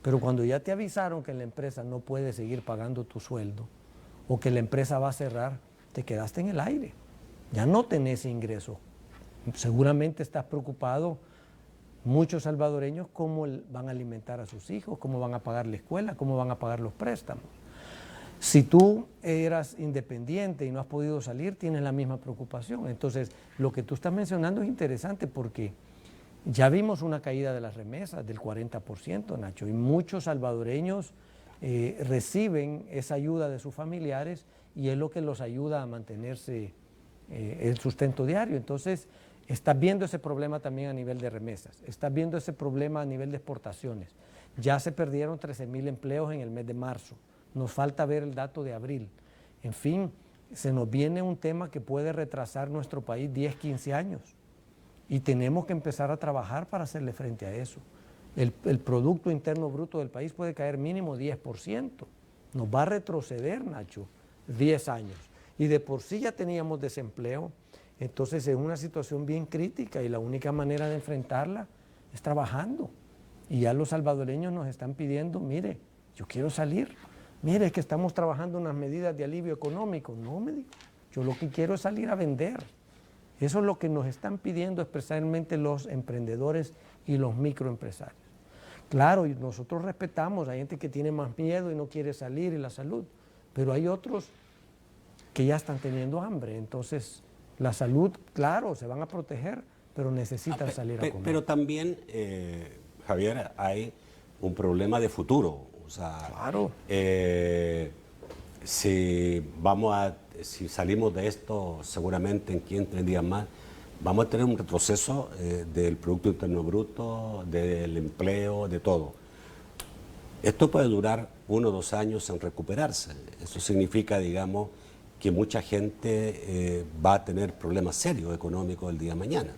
Pero cuando ya te avisaron que la empresa no puede seguir pagando tu sueldo o que la empresa va a cerrar, te quedaste en el aire. Ya no tenés ingresos. Seguramente estás preocupado, muchos salvadoreños, cómo van a alimentar a sus hijos, cómo van a pagar la escuela, cómo van a pagar los préstamos. Si tú eras independiente y no has podido salir, tienes la misma preocupación. Entonces, lo que tú estás mencionando es interesante porque ya vimos una caída de las remesas del 40%, Nacho, y muchos salvadoreños reciben esa ayuda de sus familiares y es lo que los ayuda a mantenerse el sustento diario. Entonces, estás viendo ese problema también a nivel de remesas, estás viendo ese problema a nivel de exportaciones. Ya se perdieron 13,000 empleos en el mes de marzo. Nos falta ver el dato de abril. En fin, se nos viene un tema que puede retrasar nuestro país 10, 15 años y tenemos que empezar a trabajar para hacerle frente a eso. El Producto Interno Bruto del país puede caer mínimo 10%. Nos va a retroceder, Nacho, 10 años. Y de por sí ya teníamos desempleo, entonces es una situación bien crítica y la única manera de enfrentarla es trabajando. Y ya los salvadoreños nos están pidiendo, mire, yo quiero salir. Mire, es que estamos trabajando unas medidas de alivio económico. No, me digo, yo lo que quiero es salir a vender. Eso es lo que nos están pidiendo especialmente los emprendedores y los microempresarios. Claro, y nosotros respetamos, hay gente que tiene más miedo y no quiere salir y la salud, pero hay otros que ya están teniendo hambre. Entonces, la salud, claro, se van a proteger, pero necesitan salir a comer. Pero también, Javier, hay un problema de futuro. O sea, claro. Si salimos de esto, seguramente en 15, 3 días más, vamos a tener un retroceso del Producto Interno Bruto, del empleo, de todo. Esto puede durar 1 o 2 años en recuperarse. Eso significa, digamos, que mucha gente va a tener problemas serios económicos el día de mañana.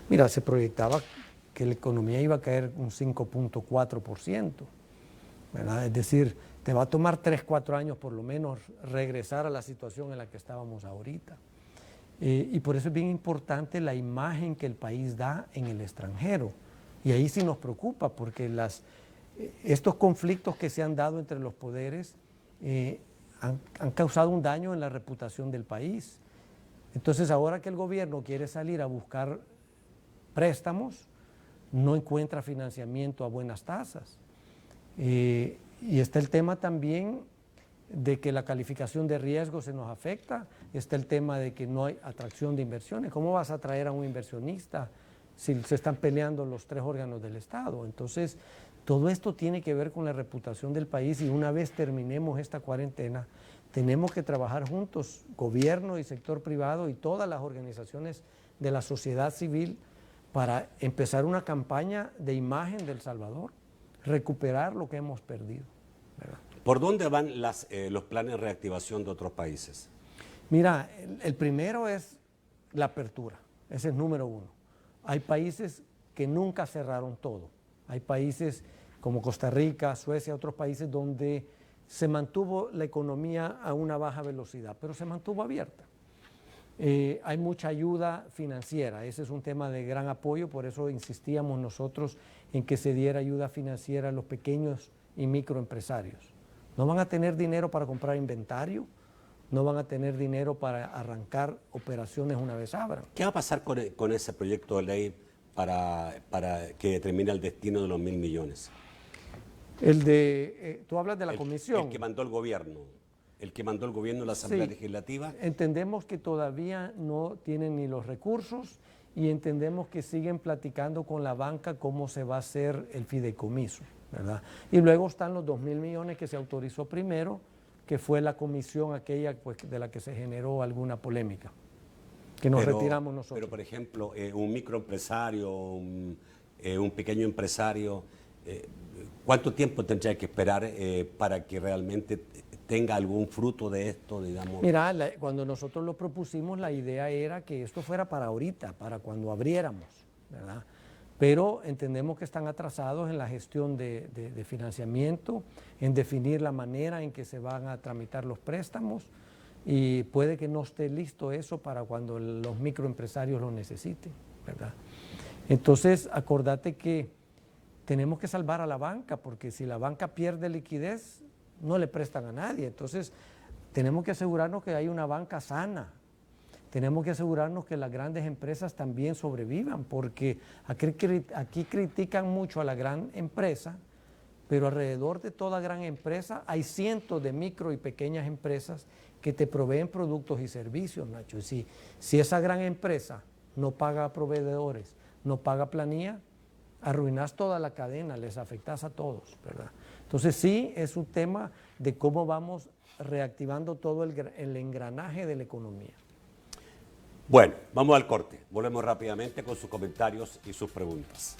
Mira, se proyectaba que la economía iba a caer un 5.4%. ¿verdad? Es decir, te va a tomar 3, 4 años por lo menos regresar a la situación en la que estábamos ahorita. Y por eso es bien importante la imagen que el país da en el extranjero. Y ahí sí nos preocupa, porque estos conflictos que se han dado entre los poderes han causado un daño en la reputación del país. Entonces, ahora que el gobierno quiere salir a buscar préstamos, no encuentra financiamiento a buenas tasas. Y está el tema también de que la calificación de riesgo se nos afecta, está el tema de que no hay atracción de inversiones. ¿Cómo vas a atraer a un inversionista si se están peleando los 3 órganos del Estado? Entonces, todo esto tiene que ver con la reputación del país y una vez terminemos esta cuarentena, tenemos que trabajar juntos, gobierno y sector privado y todas las organizaciones de la sociedad civil para empezar una campaña de imagen de El Salvador, recuperar lo que hemos perdido, ¿verdad? ¿Por dónde van los planes de reactivación de otros países? Mira, el primero es la apertura, ese es número 1. Hay países que nunca cerraron todo. Hay países como Costa Rica, Suecia, otros países donde se mantuvo la economía a una baja velocidad, pero se mantuvo abierta. Hay mucha ayuda financiera, ese es un tema de gran apoyo, por eso insistíamos nosotros en que se diera ayuda financiera a los pequeños y microempresarios. No van a tener dinero para comprar inventario, no van a tener dinero para arrancar operaciones una vez abran. ¿Qué va a pasar con ese proyecto de ley para que determine el destino de los 1.000 millones? Tú hablas de la comisión. El que mandó el gobierno. El que mandó el gobierno a la Asamblea Legislativa. Entendemos que todavía no tienen ni los recursos y entendemos que siguen platicando con la banca cómo se va a hacer el fideicomiso, ¿verdad? Y luego están los 2,000 millones que se autorizó primero, que fue la comisión aquella pues, de la que se generó alguna polémica, que nos retiramos nosotros. Pero, por ejemplo, un microempresario, un pequeño empresario, ¿cuánto tiempo tendría que esperar para que realmente tenga algún fruto de esto, digamos? Mira, cuando nosotros lo propusimos, la idea era que esto fuera para ahorita, para cuando abriéramos, ¿verdad? Pero entendemos que están atrasados en la gestión de financiamiento, en definir la manera en que se van a tramitar los préstamos y puede que no esté listo eso para cuando los microempresarios lo necesiten, ¿verdad? Entonces, acordate que tenemos que salvar a la banca, porque si la banca pierde liquidez, no le prestan a nadie. Entonces, tenemos que asegurarnos que hay una banca sana. Tenemos que asegurarnos que las grandes empresas también sobrevivan, porque aquí critican mucho a la gran empresa, pero alrededor de toda gran empresa hay cientos de micro y pequeñas empresas que te proveen productos y servicios, Nacho. Y si esa gran empresa no paga a proveedores, no paga planilla, arruinas toda la cadena, les afectas a todos, ¿verdad? Entonces sí, es un tema de cómo vamos reactivando todo el engranaje de la economía. Bueno, vamos al corte. Volvemos rápidamente con sus comentarios y sus preguntas.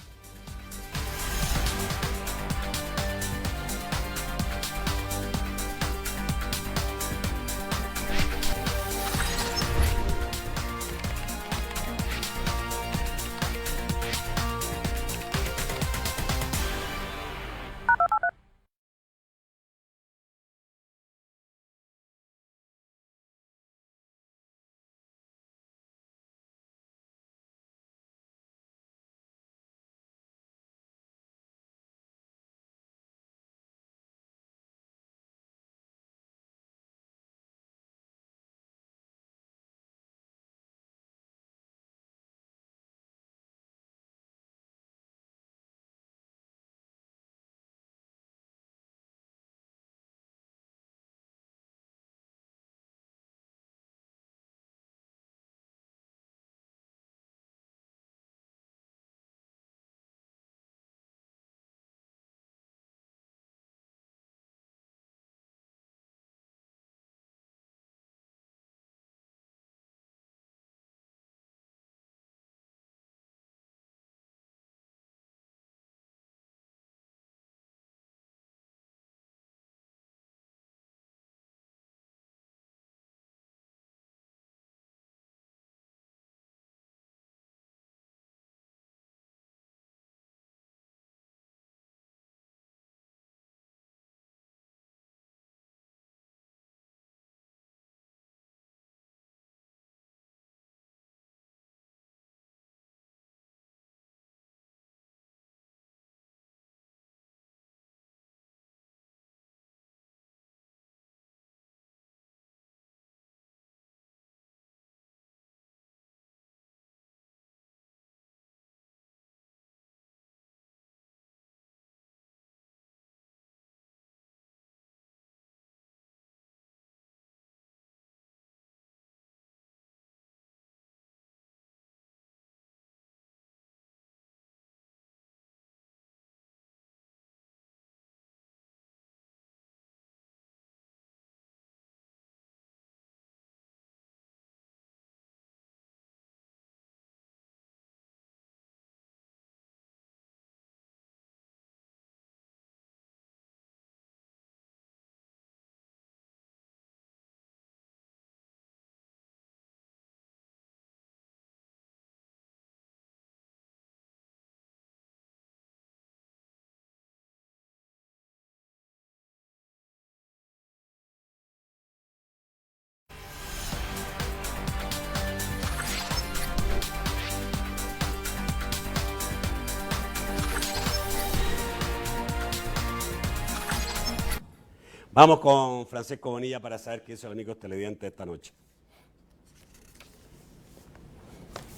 Vamos con Francisco Bonilla para saber qué hizo el amigos televidentes esta noche.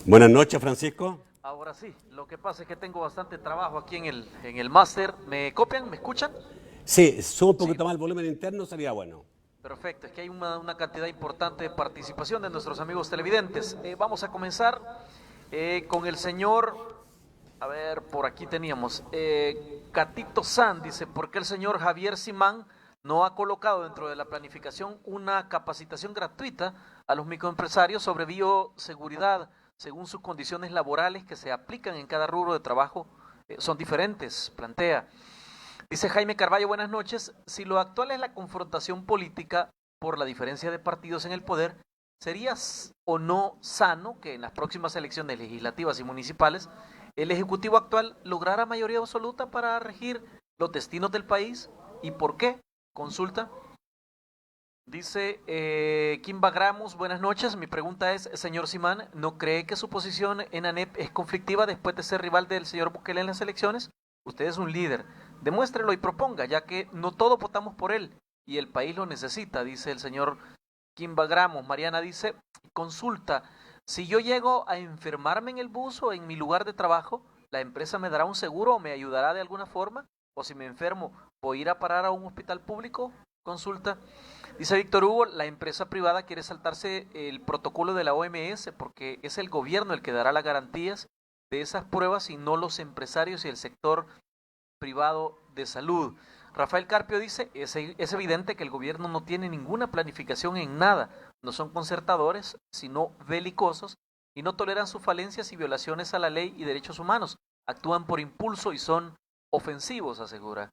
Buenas noches, Francisco. Ahora sí, lo que pasa es que tengo bastante trabajo aquí en el máster. ¿Me copian? ¿Me escuchan? Sí, sube un poquito más el volumen interno, sería bueno. Perfecto, es que hay una cantidad importante de participación de nuestros amigos televidentes. Vamos a comenzar con el señor, a ver, por aquí teníamos, Catito San, dice, ¿por qué el señor Javier Simán no ha colocado dentro de la planificación una capacitación gratuita a los microempresarios sobre bioseguridad, según sus condiciones laborales que se aplican en cada rubro de trabajo? Son diferentes, plantea. Dice Jaime Carballo, buenas noches. Si lo actual es la confrontación política por la diferencia de partidos en el poder, ¿sería o no sano que en las próximas elecciones legislativas y municipales el Ejecutivo actual lograra mayoría absoluta para regir los destinos del país? ¿Y por qué? Consulta. Dice Kimba Gramos, buenas noches. Mi pregunta es, señor Simán, ¿no cree que su posición en ANEP es conflictiva después de ser rival del señor Bukele en las elecciones? Usted es un líder, demuéstrelo y proponga, ya que no todos votamos por él y el país lo necesita, dice el señor Kimbagramos. Mariana dice, consulta, si yo llego a enfermarme en el bus o en mi lugar de trabajo, ¿la empresa me dará un seguro o me ayudará de alguna forma? O si me enfermo, ¿voy a ir a parar a un hospital público? Consulta. Dice Víctor Hugo, la empresa privada quiere saltarse el protocolo de la OMS porque es el gobierno el que dará las garantías de esas pruebas y no los empresarios y el sector privado de salud. Rafael Carpio dice, es evidente que el gobierno no tiene ninguna planificación en nada, no son concertadores, sino belicosos, y no toleran sus falencias y violaciones a la ley y derechos humanos, actúan por impulso y son ofensivos, asegura.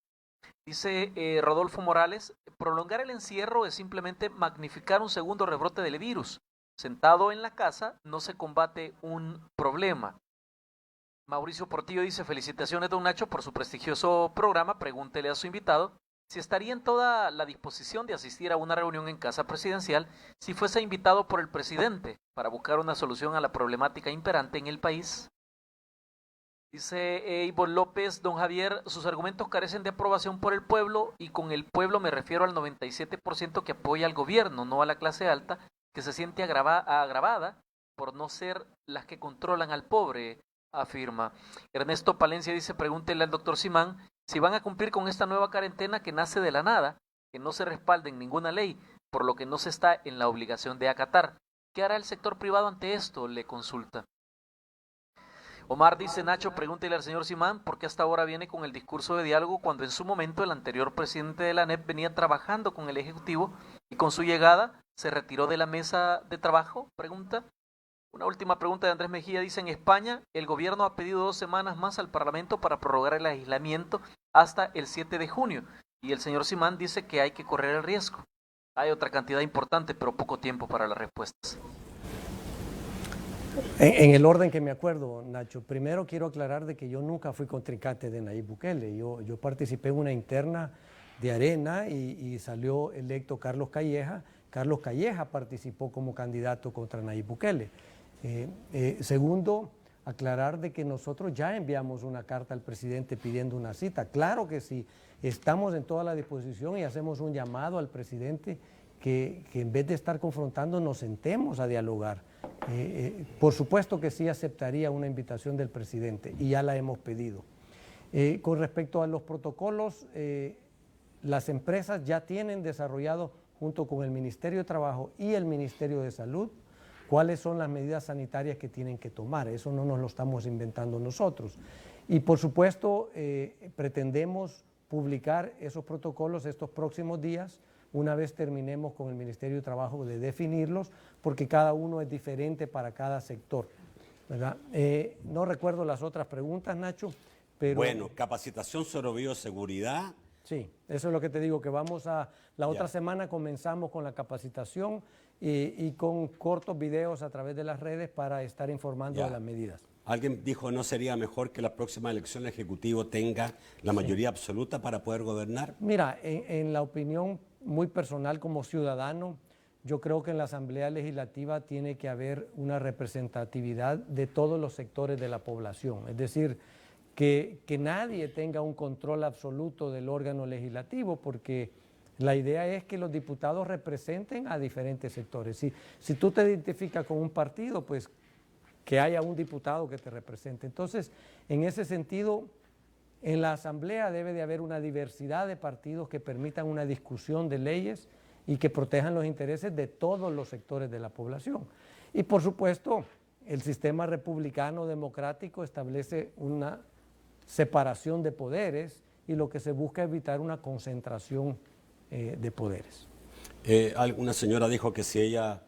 Dice Rodolfo Morales, prolongar el encierro es simplemente magnificar un segundo rebrote del virus. Sentado en la casa no se combate un problema. Mauricio Portillo dice, felicitaciones don Nacho por su prestigioso programa, pregúntele a su invitado si estaría en toda la disposición de asistir a una reunión en casa presidencial si fuese invitado por el presidente para buscar una solución a la problemática imperante en el país. Dice Ivonne López, don Javier, sus argumentos carecen de aprobación por el pueblo y con el pueblo me refiero al 97% que apoya al gobierno, no a la clase alta, que se siente agravada por no ser las que controlan al pobre, afirma. Ernesto Palencia dice, pregúntele al doctor Simán si van a cumplir con esta nueva cuarentena que nace de la nada, que no se respalda en ninguna ley, por lo que no se está en la obligación de acatar. ¿Qué hará el sector privado ante esto? Le consulta. Omar dice, Nacho, pregúntele al señor Simán por qué hasta ahora viene con el discurso de diálogo cuando en su momento el anterior presidente de la ANEP venía trabajando con el Ejecutivo y con su llegada se retiró de la mesa de trabajo, pregunta. Una última pregunta de Andrés Mejía, dice, en España el gobierno ha pedido 2 semanas más al Parlamento para prorrogar el aislamiento hasta el 7 de junio y el señor Simán dice que hay que correr el riesgo. Hay otra cantidad importante pero poco tiempo para las respuestas. En el orden que me acuerdo, Nacho, primero quiero aclarar de que yo nunca fui contrincante de Nayib Bukele. Yo participé en una interna de Arena y salió electo Carlos Calleja. Carlos Calleja participó como candidato contra Nayib Bukele. Segundo, aclarar de que nosotros ya enviamos una carta al presidente pidiendo una cita. Claro que sí, estamos en toda la disposición y hacemos un llamado al presidente que en vez de estar confrontando nos sentemos a dialogar. Por supuesto que sí aceptaría una invitación del presidente y ya la hemos pedido. Con respecto a los protocolos, las empresas ya tienen desarrollado junto con el Ministerio de Trabajo y el Ministerio de Salud cuáles son las medidas sanitarias que tienen que tomar. Eso no nos lo estamos inventando nosotros. Y por supuesto pretendemos publicar esos protocolos estos próximos días una vez terminemos con el Ministerio de Trabajo de definirlos, porque cada uno es diferente para cada sector, ¿verdad? No recuerdo las otras preguntas, Nacho, pero... Bueno, capacitación sobre bioseguridad. Sí, eso es lo que te digo, que vamos a... La otra semana comenzamos con la capacitación y con cortos videos a través de las redes para estar informando de las medidas. Alguien dijo, ¿no sería mejor que la próxima elección el Ejecutivo tenga la mayoría absoluta para poder gobernar? Mira, en la opinión muy personal como ciudadano, yo creo que en la Asamblea Legislativa tiene que haber una representatividad de todos los sectores de la población, es decir, que nadie tenga un control absoluto del órgano legislativo, porque la idea es que los diputados representen a diferentes sectores. Si tú te identificas con un partido, pues que haya un diputado que te represente. Entonces, en ese sentido, en la Asamblea debe de haber una diversidad de partidos que permitan una discusión de leyes y que protejan los intereses de todos los sectores de la población. Y por supuesto, el sistema republicano democrático establece una separación de poderes y lo que se busca es evitar una concentración de poderes. Una señora dijo que si ella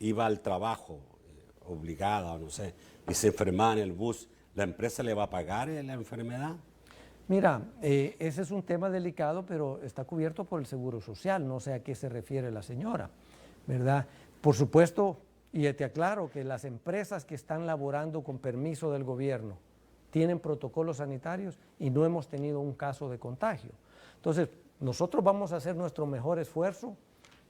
iba al trabajo obligada o no sé, y se enfermaba en el bus, ¿la empresa le va a pagar la enfermedad? Mira, ese es un tema delicado, pero está cubierto por el Seguro Social, no sé a qué se refiere la señora, ¿verdad? Por supuesto, y te aclaro que las empresas que están laborando con permiso del gobierno tienen protocolos sanitarios y no hemos tenido un caso de contagio. Entonces, nosotros vamos a hacer nuestro mejor esfuerzo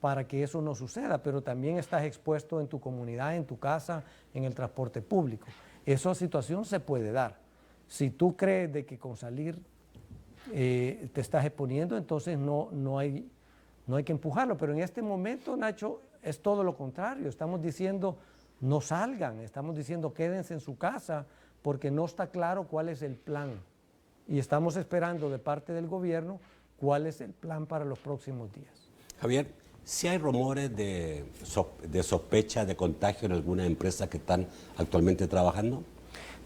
para que eso no suceda, pero también estás expuesto en tu comunidad, en tu casa, en el transporte público. Esa situación se puede dar. Si tú crees de que con salir te estás exponiendo, entonces no hay que empujarlo. Pero en este momento, Nacho, es todo lo contrario. Estamos diciendo no salgan, estamos diciendo quédense en su casa porque no está claro cuál es el plan. Y estamos esperando de parte del gobierno cuál es el plan para los próximos días. Javier, si hay rumores de sospecha de contagio en algunas empresas que están actualmente trabajando.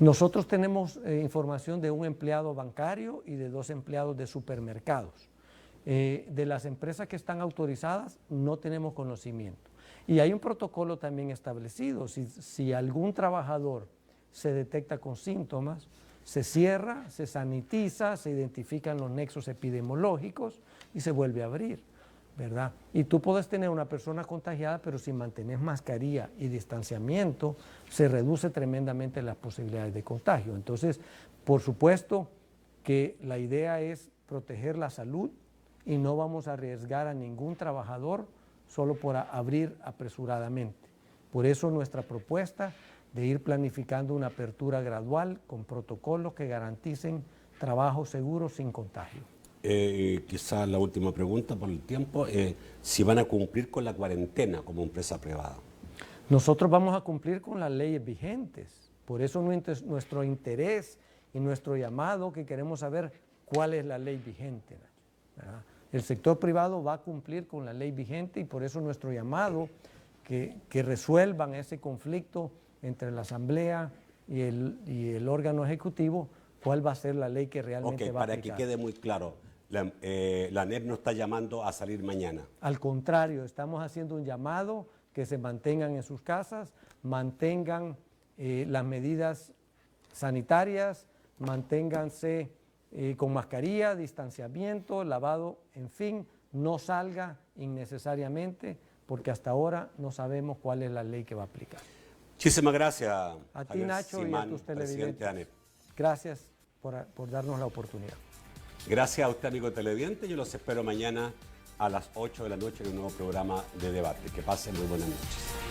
Nosotros tenemos información de un empleado bancario y de 2 empleados de supermercados. De las empresas que están autorizadas no tenemos conocimiento. Y hay un protocolo también establecido. Si algún trabajador se detecta con síntomas, se cierra, se sanitiza, se identifican los nexos epidemiológicos y se vuelve a abrir, ¿verdad? Y tú puedes tener una persona contagiada, pero si mantienes mascarilla y distanciamiento, se reduce tremendamente las posibilidades de contagio. Entonces, por supuesto que la idea es proteger la salud y no vamos a arriesgar a ningún trabajador solo por abrir apresuradamente. Por eso nuestra propuesta de ir planificando una apertura gradual con protocolos que garanticen trabajo seguro sin contagio. Quizás la última pregunta por el tiempo, si van a cumplir con la cuarentena como empresa privada. Nosotros vamos a cumplir con las leyes vigentes, por eso nuestro interés y nuestro llamado que queremos saber cuál es la ley vigente, ¿verdad? El sector privado va a cumplir con la ley vigente y por eso nuestro llamado que resuelvan ese conflicto entre la Asamblea y el órgano ejecutivo, cuál va a ser la ley que realmente va a aplicar. Para que quede muy claro, la ANEP no está llamando a salir mañana. Al contrario, estamos haciendo un llamado que se mantengan en sus casas, mantengan las medidas sanitarias, manténganse con mascarilla, distanciamiento, lavado, en fin, no salga innecesariamente porque hasta ahora no sabemos cuál es la ley que va a aplicar. Muchísimas gracias. A ti, Nacho, Simán, y a tus televidentes. presidente de ANEP. Gracias por darnos la oportunidad. Gracias a usted, amigo televidente. Yo los espero mañana a las 8 de la noche en un nuevo programa de debate. Que pasen muy buenas noches.